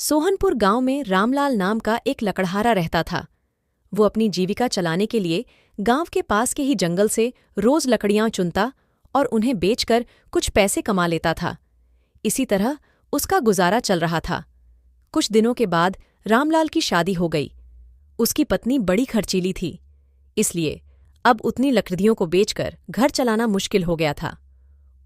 सोहनपुर गांव में रामलाल नाम का एक लकड़हारा रहता था। वो अपनी जीविका चलाने के लिए गांव के पास के ही जंगल से रोज लकड़ियां चुनता और उन्हें बेचकर कुछ पैसे कमा लेता था। इसी तरह उसका गुजारा चल रहा था। कुछ दिनों के बाद रामलाल की शादी हो गई। उसकी पत्नी बड़ी खर्चीली थी, इसलिए अब उतनी लकड़ियों को बेचकर घर चलाना मुश्किल हो गया था।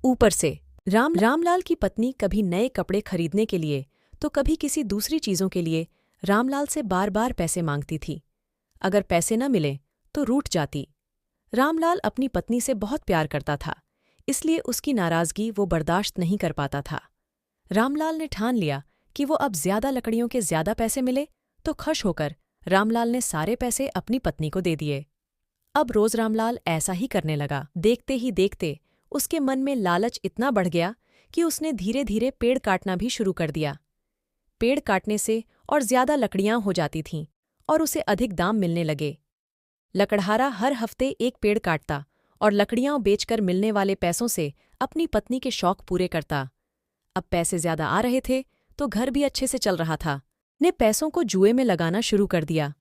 ऊपर से रामलाल की पत्नी कभी नए कपड़े खरीदने के लिए तो कभी किसी दूसरी चीजों के लिए रामलाल से बार बार पैसे मांगती थी। अगर पैसे न मिले तो रूठ जाती। रामलाल अपनी पत्नी से बहुत प्यार करता था, इसलिए उसकी नाराजगी वो बर्दाश्त नहीं कर पाता था। रामलाल ने ठान लिया कि वो अब ज्यादा लकड़ियों के ज्यादा पैसे मिले तो खुश होकर रामलाल ने सारे पैसे अपनी पत्नी को दे दिए। अब रोज रामलाल ऐसा ही करने लगा। देखते ही देखते उसके मन में लालच इतना बढ़ गया कि उसने धीरे धीरे पेड़ काटना भी शुरू कर दिया। पेड़ काटने से और ज्यादा लकड़ियां हो जाती थीं और उसे अधिक दाम मिलने लगे। लकड़हारा हर हफ्ते एक पेड़ काटता और लकड़ियां बेचकर मिलने वाले पैसों से अपनी पत्नी के शौक पूरे करता। अब पैसे ज्यादा आ रहे थे तो घर भी अच्छे से चल रहा था। ने पैसों को जुए में लगाना शुरू कर दिया।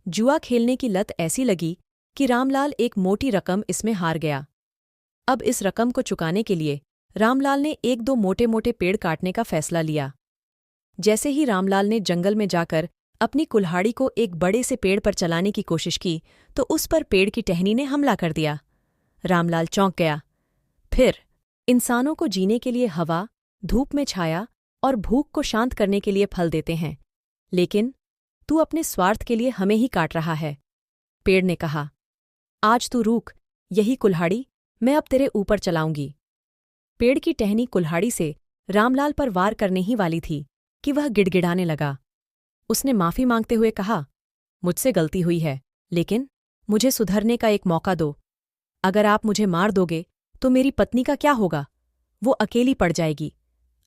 जुआ खेलने की लत ऐसी लगी कि रामलाल एक मोटी रकम इसमें हार गया। अब इस रकम को चुकाने के लिए रामलाल ने एक दो मोटे मोटे पेड़ काटने का फैसला लिया। जैसे ही रामलाल ने जंगल में जाकर अपनी कुल्हाड़ी को एक बड़े से पेड़ पर चलाने की कोशिश की तो उस पर पेड़ की टहनी ने हमला कर दिया। रामलाल चौंक गया। फिर इंसानों को जीने के लिए हवा, धूप में छाया और भूख को शांत करने के लिए फल देते हैं, लेकिन तू अपने स्वार्थ के लिए हमें ही काट रहा है। पेड़ ने कहा, आज तू रूक, यही कुल्हाड़ी मैं अब तेरे ऊपर चलाऊंगी। पेड़ की टहनी कुल्हाड़ी से रामलाल पर वार करने ही वाली थी कि वह गिड़गिड़ाने लगा। उसने माफी मांगते हुए कहा, मुझसे गलती हुई है, लेकिन मुझे सुधरने का एक मौका दो। अगर आप मुझे मार दोगे तो मेरी पत्नी का क्या होगा? वो अकेली पड़ जाएगी।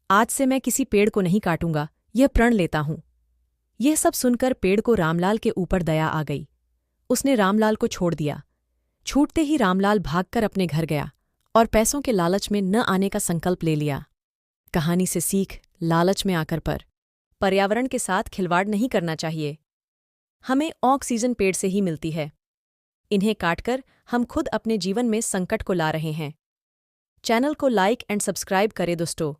आज से मैं किसी पेड़ को नहीं काटूंगा, यह प्रण लेता हूं। यह सब सुनकर पेड़ को रामलाल के ऊपर दया आ गई। उसने रामलाल को छोड़ दिया। छूटते ही रामलाल भागकर अपने घर गया और पैसों के लालच में न आने का संकल्प ले लिया। कहानी से सीख, लालच में आकर पर्यावरण के साथ खिलवाड़ नहीं करना चाहिए। हमें ऑक्सीजन पेड़ से ही मिलती है। इन्हें काटकर हम खुद अपने जीवन में संकट को ला रहे हैं। चैनल को लाइक एंड सब्सक्राइब करें दोस्तों।